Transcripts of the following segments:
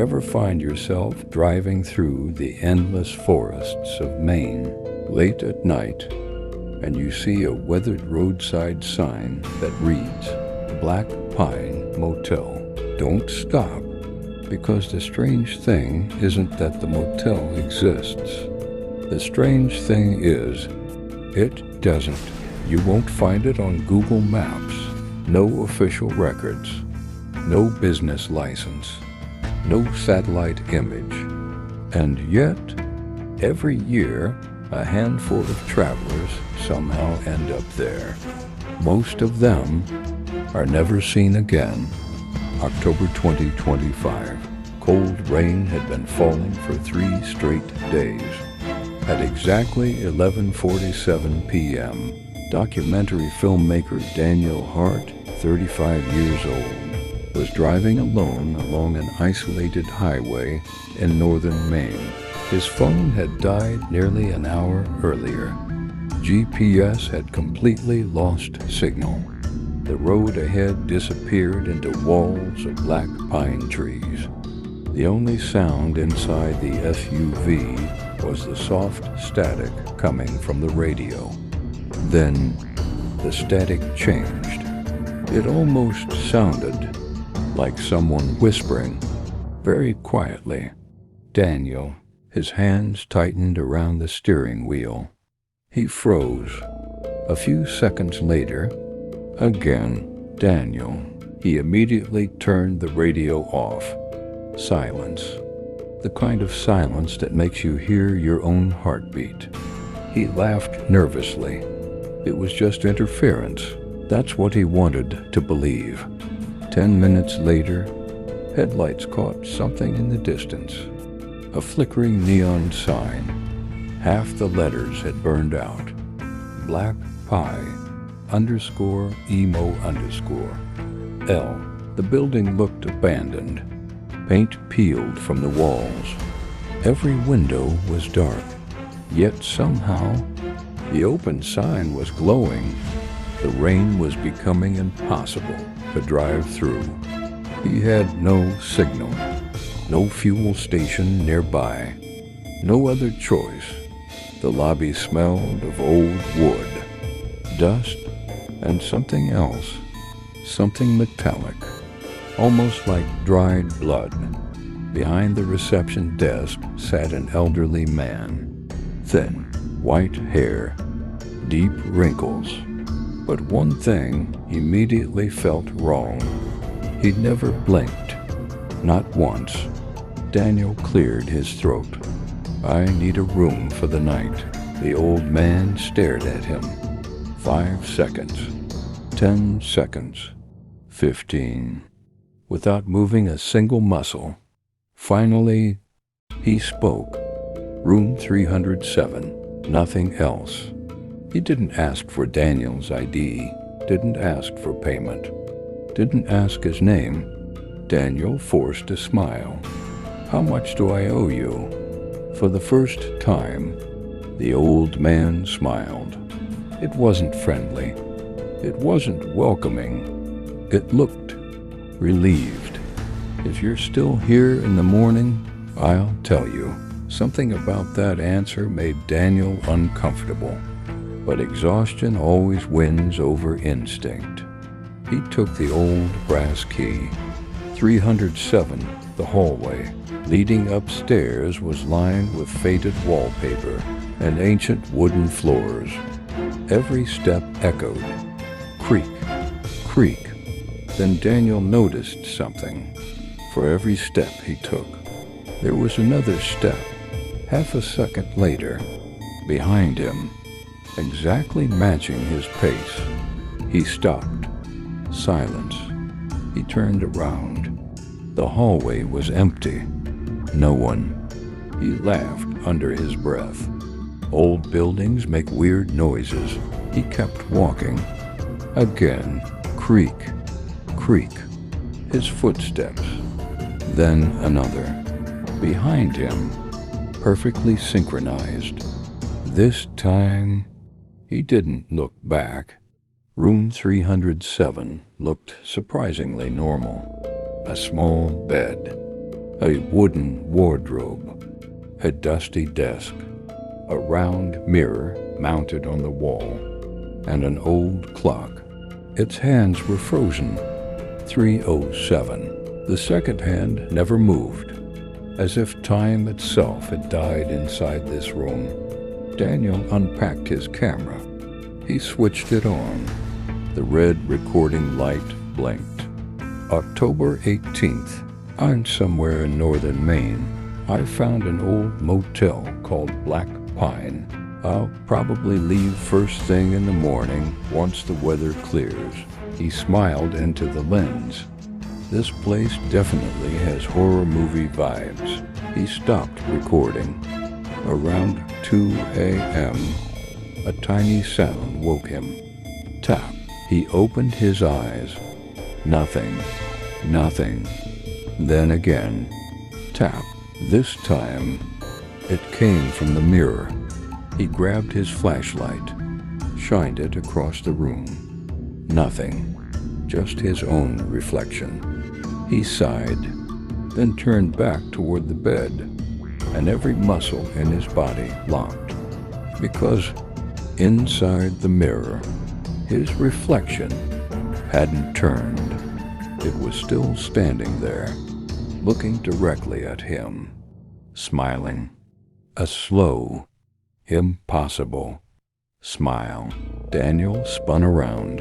ever find yourself driving through the endless forests of Maine late at night, and you see a weathered roadside sign that reads, Black Pine Motel, don't stop, because the strange thing isn't that the motel exists. The strange thing is, it doesn't. You won't find it on Google Maps. No official records. No business license. No satellite image. And yet, every year, a handful of travelers somehow end up there. Most of them are never seen again. October 2025. Cold rain had been falling for 3 straight days. At exactly 11:47 p.m., documentary filmmaker Daniel Hart, 35 years old, was driving alone along an isolated highway in northern Maine. His phone had died nearly an hour earlier. GPS had completely lost signal. The road ahead disappeared into walls of black pine trees. The only sound inside the SUV was the soft static coming from the radio. Then the static changed. It almost sounded like someone whispering, very quietly. Daniel, his hands tightened around the steering wheel. He froze. A few seconds later, again, Daniel. He immediately turned the radio off. Silence. The kind of silence that makes you hear your own heartbeat. He laughed nervously. It was just interference. That's what he wanted to believe. 10 minutes later, headlights caught something in the distance. A flickering neon sign. Half the letters had burned out. Black Pie _ emo _ L. The building looked abandoned. Paint peeled from the walls. Every window was dark. Yet somehow, the open sign was glowing. The rain was becoming impossible to drive through. He had no signal, no fuel station nearby, no other choice. The lobby smelled of old wood, dust, and something else, something metallic, almost like dried blood. Behind the reception desk sat an elderly man, thin, white hair, deep wrinkles. But one thing immediately felt wrong. He'd never blinked, not once. Daniel cleared his throat. I need a room for the night. The old man stared at him. 5 seconds, 10 seconds, 15. Without moving a single muscle. Finally, he spoke. Room 307, nothing else. He didn't ask for Daniel's ID, didn't ask for payment, didn't ask his name. Daniel forced a smile. How much do I owe you? For the first time, the old man smiled. It wasn't friendly. It wasn't welcoming. It looked relieved. If you're still here in the morning, I'll tell you. Something about that answer made Daniel uncomfortable. But exhaustion always wins over instinct. He took the old brass key. 307, the hallway, leading upstairs, was lined with faded wallpaper and ancient wooden floors. Every step echoed. Creak, creak. Then Daniel noticed something. For every step he took, there was another step. Half a second later, behind him, exactly matching his pace, he stopped. Silence. He turned around. The hallway was empty. No one. He laughed under his breath. Old buildings make weird noises. He kept walking. Again, creak, creak. His footsteps. Then another. Behind him, perfectly synchronized. This time, he didn't look back. Room 307 looked surprisingly normal. A small bed, A wooden wardrobe, a dusty desk, a round mirror mounted on the wall, and an old clock. Its hands were frozen. 3:07. The second hand never moved, as if time itself had died inside this room. Daniel unpacked his camera. He switched it on. The red recording light blinked. October 18th. I'm somewhere in northern Maine. I found an old motel called Black Pine. I'll probably leave first thing in the morning once the weather clears. He smiled into the lens. This place definitely has horror movie vibes. He stopped recording. Around 2 a.m., a tiny sound woke him. Tap. He opened his eyes. Nothing. Nothing. Then again. Tap. This time, it came from the mirror. He grabbed his flashlight, shined it across the room. Nothing. Just his own reflection. He sighed, then turned back toward the bed, and every muscle in his body locked. Because inside the mirror, his reflection hadn't turned. It was still standing there, looking directly at him, smiling. A slow, impossible smile. Daniel spun around.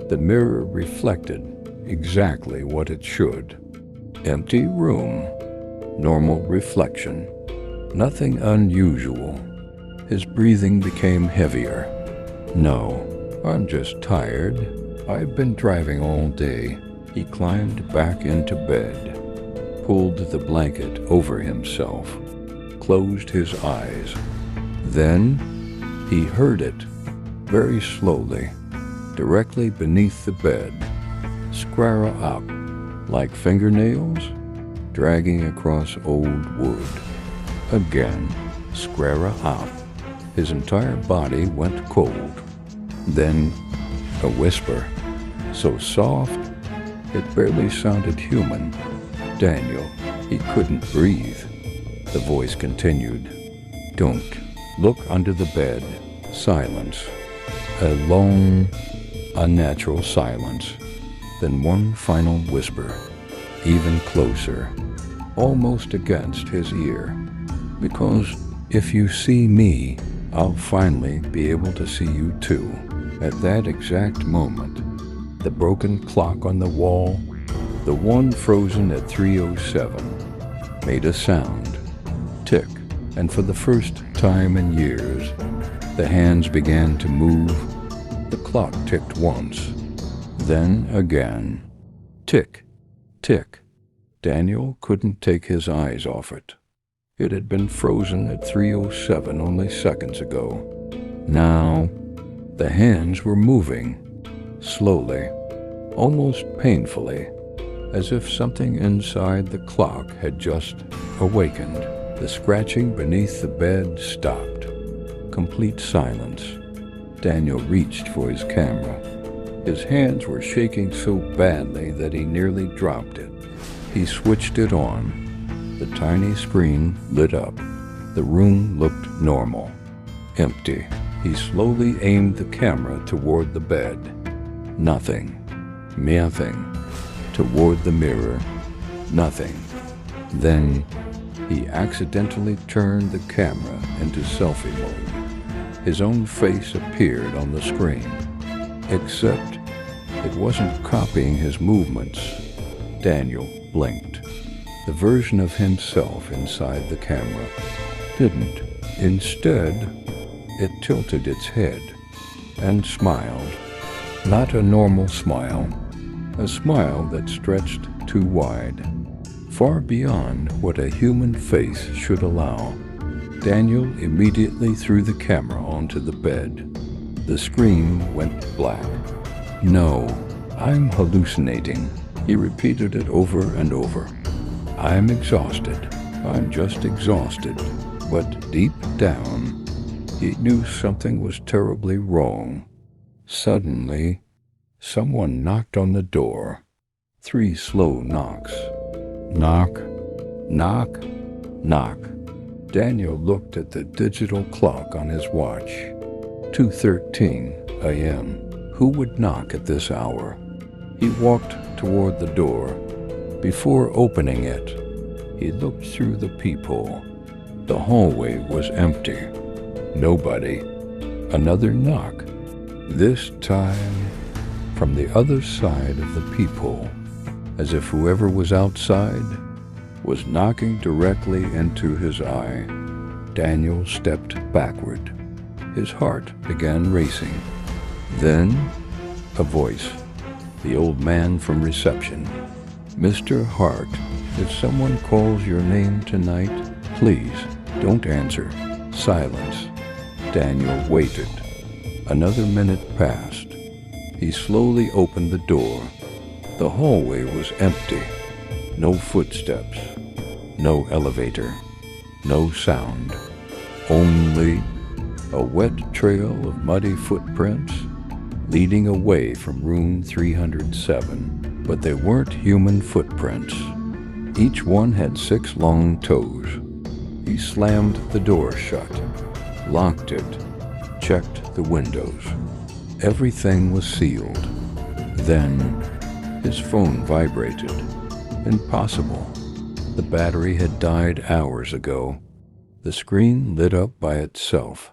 The mirror reflected exactly what it should. Empty room. Normal reflection. Nothing unusual. His breathing became heavier. No, I'm just tired. I've been driving all day. He climbed back into bed, pulled the blanket over himself, closed his eyes. Then he heard it, very slowly, directly beneath the bed, scrara up, like fingernails, dragging across old wood. Again, scrara up. His entire body went cold. Then a whisper, so soft it barely sounded human. Daniel, he couldn't breathe. The voice continued. Don't. Look under the bed. Silence. A long, unnatural silence. Then one final whisper, even closer, almost against his ear. Because if you see me, I'll finally be able to see you too. At that exact moment, the broken clock on the wall, the one frozen at 3:07, made a sound. Tick. And for the first time in years, the hands began to move. The clock ticked once, then again. Tick, tick. Daniel couldn't take his eyes off it. It had been frozen at 3:07 only seconds ago. Now, the hands were moving, slowly, almost painfully, as if something inside the clock had just awakened. The scratching beneath the bed stopped. Complete silence. Daniel reached for his camera. His hands were shaking so badly that he nearly dropped it. He switched it on. The tiny screen lit up. The room looked normal, empty. He slowly aimed the camera toward the bed. Nothing. Nothing. Toward the mirror. Nothing. Then he accidentally turned the camera into selfie mode. His own face appeared on the screen, except it wasn't copying his movements. Daniel blinked. The version of himself inside the camera didn't. Instead, it tilted its head and smiled. Not a normal smile, a smile that stretched too wide, far beyond what a human face should allow. Daniel immediately threw the camera onto the bed. The screen went black. No, I'm hallucinating. He repeated it over and over. I'm exhausted. I'm just exhausted. But deep down, he knew something was terribly wrong. Suddenly, someone knocked on the door. 3 slow knocks. Knock, Knock, knock. Daniel looked at the digital clock on his watch. 2:13 a.m. Who would knock at this hour? He walked toward the door. Before opening it, he looked through the peephole. The hallway was empty. Nobody. Another knock. This time from the other side of the peephole, as if whoever was outside was knocking directly into his eye. Daniel stepped backward. His heart began racing. Then, a voice. The old man from reception. "Mr. Hart, if someone calls your name tonight, please don't answer." Silence. Daniel waited. Another minute passed. He slowly opened the door. The hallway was empty. No footsteps. No elevator. No sound. Only a wet trail of muddy footprints leading away from room 307. But they weren't human footprints. Each one had 6 long toes. He slammed the door shut, locked it, checked the windows. Everything was sealed. Then his phone vibrated. Impossible. The battery had died hours ago. The screen lit up by itself.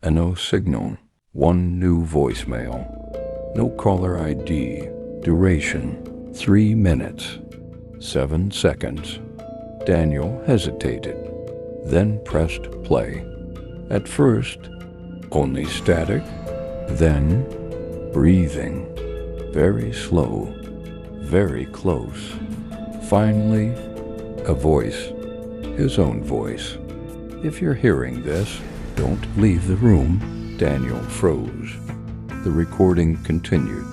And no signal. One new voicemail. No caller ID. Duration 3 minutes, 7 seconds. Daniel hesitated, then pressed play. At first, only static, then breathing. Very slow, very close. Finally, a voice, his own voice. "If you're hearing this, don't leave the room." Daniel froze. The recording continued.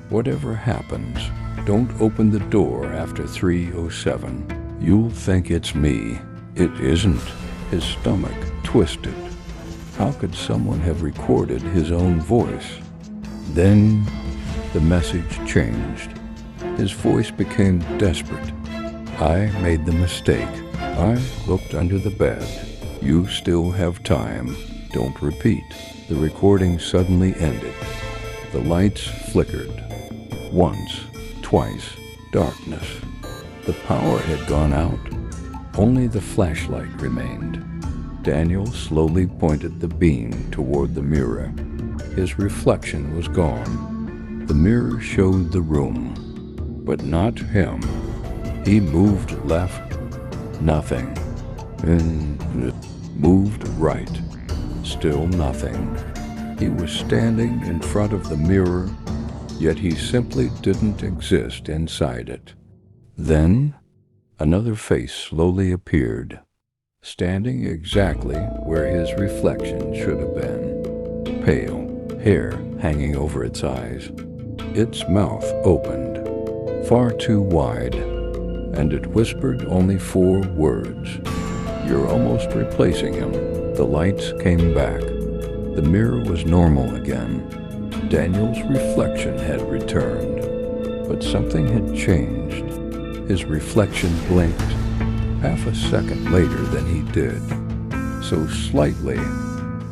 "Whatever happens, don't open the door after 3:07. You'll think it's me. It isn't." His stomach twisted. How could someone have recorded his own voice? Then the message changed. His voice became desperate. "I made the mistake. I looked under the bed. You still have time. Don't repeat." The recording suddenly ended. The lights flickered. Once, twice, darkness. The power had gone out. Only the flashlight remained. Daniel slowly pointed the beam toward the mirror. His reflection was gone. The mirror showed the room, but not him. He moved left, nothing. Moved right, still nothing. He was standing in front of the mirror, yet he simply didn't exist inside it. Then, another face slowly appeared, standing exactly where his reflection should have been. Pale, hair hanging over its eyes. Its mouth opened, far too wide, and it whispered only 4 words. "You're almost replacing him." The lights came back. The mirror was normal again. Daniel's reflection had returned, but something had changed. His reflection blinked half a second later than he did. So slightly,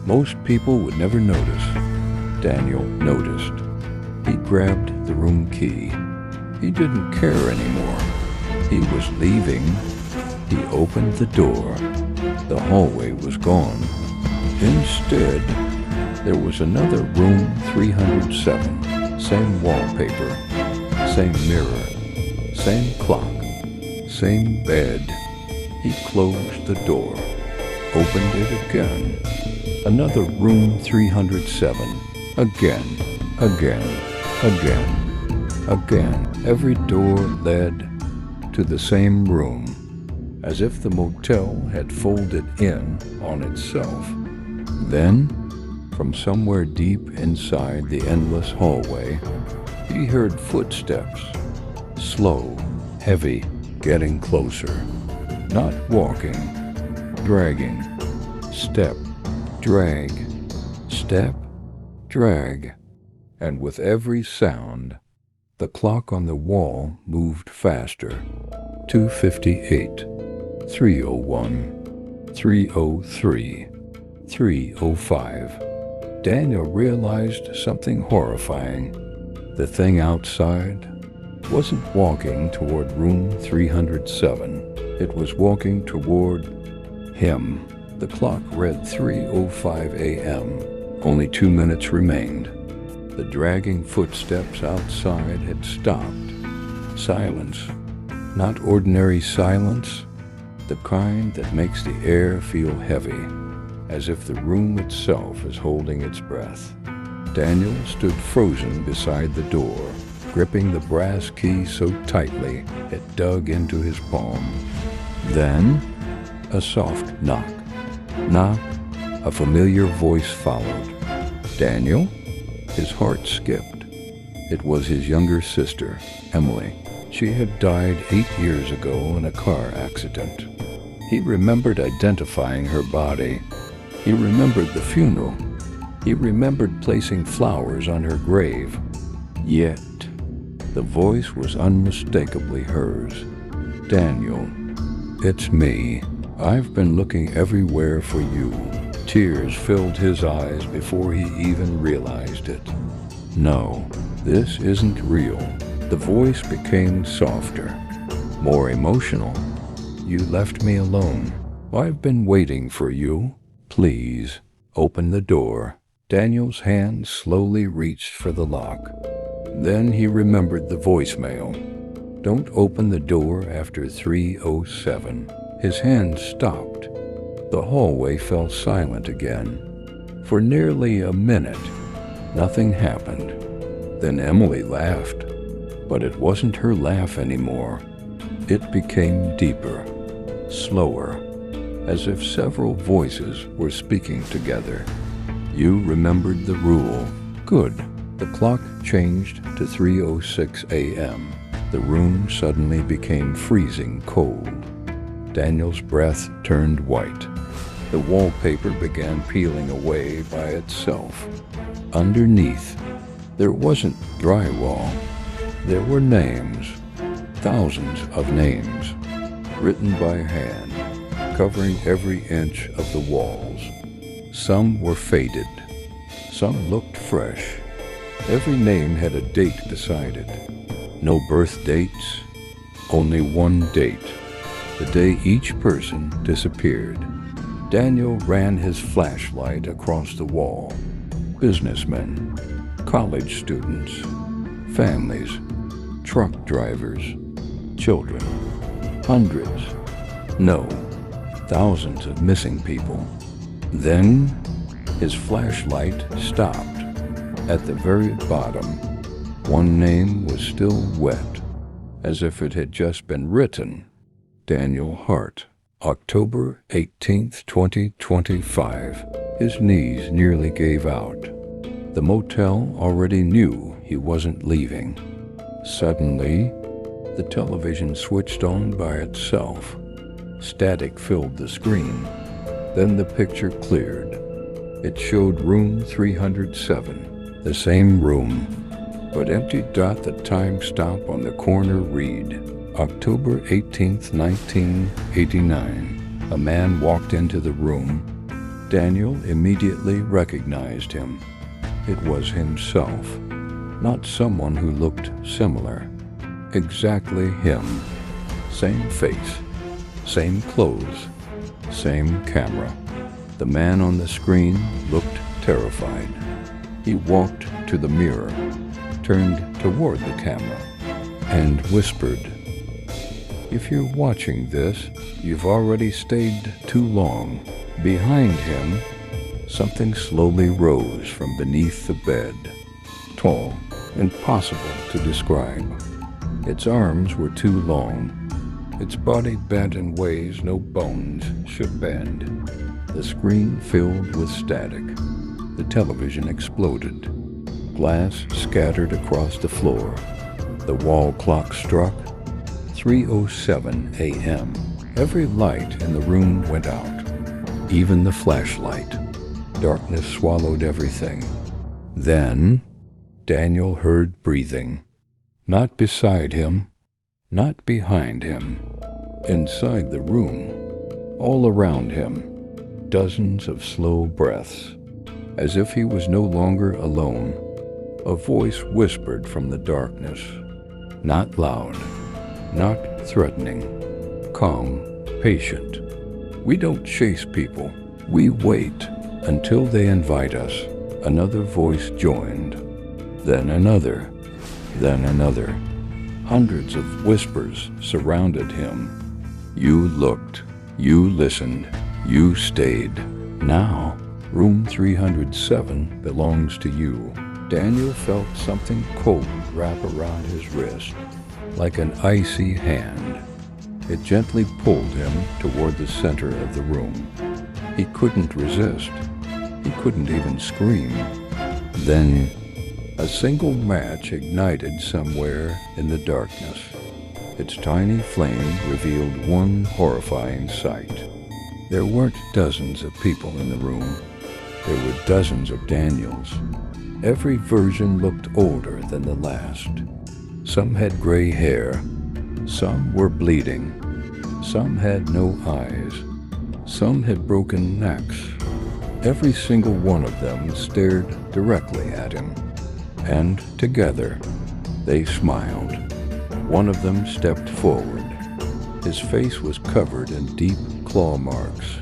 most people would never notice. Daniel noticed. He grabbed the room key. He didn't care anymore. He was leaving. He opened the door. The hallway was gone. Instead, there was another room 307. Same wallpaper, same mirror, same clock, same bed. He closed the door, opened it again. Another room 307. Again, again, again, again. Every door led to the same room, as if the motel had folded in on itself. Then, from somewhere deep inside the endless hallway, he heard footsteps, slow, heavy, getting closer. Not walking, dragging. Step, drag, step, drag. And with every sound, the clock on the wall moved faster. 2:58. 301, 303, 305. Daniel realized something horrifying. The thing outside wasn't walking toward room 307. It was walking toward him. The clock read 3:05 a.m. Only 2 minutes remained. The dragging footsteps outside had stopped. Silence. Not ordinary silence, the kind that makes the air feel heavy, as if the room itself is holding its breath. Daniel stood frozen beside the door, gripping the brass key so tightly it dug into his palm. Then, a soft knock. Knock. A familiar voice followed. Daniel? His heart skipped. It was his younger sister, Emily. She had died 8 years ago in a car accident. He remembered identifying her body. He remembered the funeral. He remembered placing flowers on her grave. Yet, the voice was unmistakably hers. Daniel, it's me. I've been looking everywhere for you. Tears filled his eyes before he even realized it. No, this isn't real. The voice became softer, more emotional. You left me alone. I've been waiting for you. Please, open the door. Daniel's hand slowly reached for the lock. Then he remembered the voicemail. Don't open the door after 3:07. His hand stopped. The hallway fell silent again. For nearly a minute, nothing happened. Then Emily laughed. But it wasn't her laugh anymore. It became deeper, slower, as if several voices were speaking together. You remembered the rule. Good. The clock changed to 3:06 a.m. The room suddenly became freezing cold. Daniel's breath turned white. The wallpaper began peeling away by itself. Underneath, there wasn't drywall. There were names, thousands of names, written by hand, covering every inch of the walls. Some were faded. Some looked fresh. Every name had a date beside it. No birth dates, only one date, the day each person disappeared. Daniel ran his flashlight across the wall. Businessmen, college students, families, truck drivers, children, hundreds, no, thousands of missing people. Then his flashlight stopped. At the very bottom, one name was still wet, as if it had just been written. Daniel Hart, October 18th, 2025. His knees nearly gave out. The motel already knew he wasn't leaving. Suddenly, the television switched on by itself. Static filled the screen. Then the picture cleared. It showed room 307, the same room, but empty. The timestamp on the corner read, October 18th, 1989. A man walked into the room. Daniel immediately recognized him. It was himself, not someone who looked similar. Exactly him. Same face, same clothes, same camera. The man on the screen looked terrified. He walked to the mirror, turned toward the camera, and whispered, "If you're watching this, you've already stayed too long." Behind him, something slowly rose from beneath the bed. Tall, impossible to describe. Its arms were too long. Its body bent in ways no bones should bend. The screen filled with static. The television exploded. Glass scattered across the floor. The wall clock struck 3:07 a.m. Every light in the room went out, even the flashlight. Darkness swallowed everything. Then, Daniel heard breathing. Not beside him, not behind him. Inside the room, All around him, dozens of slow breaths. As if he was no longer alone, a voice whispered from the darkness. Not loud, not threatening, calm, patient. We don't chase people. We wait until they invite us. Another voice joined, then another, then another. Hundreds of whispers surrounded him. You looked, you listened, you stayed. Now, room 307 belongs to you. Daniel felt something cold wrap around his wrist, like an icy hand. It gently pulled him toward the center of the room. He couldn't resist. He couldn't even scream. Then, a single match ignited somewhere in the darkness. Its tiny flame revealed one horrifying sight. There weren't dozens of people in the room. There were dozens of Daniels. Every version looked older than the last. Some had gray hair. Some were bleeding. Some had no eyes. Some had broken necks. Every single one of them stared directly at him. And together, they smiled. One of them stepped forward. His face was covered in deep claw marks.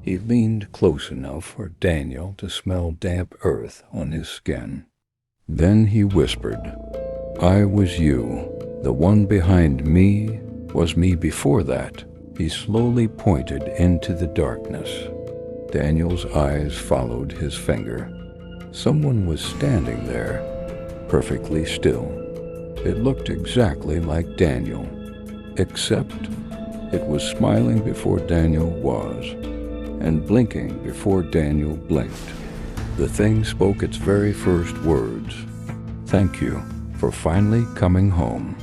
He leaned close enough for Daniel to smell damp earth on his skin. Then he whispered, "I was you. The one behind me was me before that." He slowly pointed into the darkness. Daniel's eyes followed his finger. Someone was standing there, perfectly still. It looked exactly like Daniel, except it was smiling before Daniel was, and blinking before Daniel blinked. The thing spoke its very first words. "Thank you for finally coming home."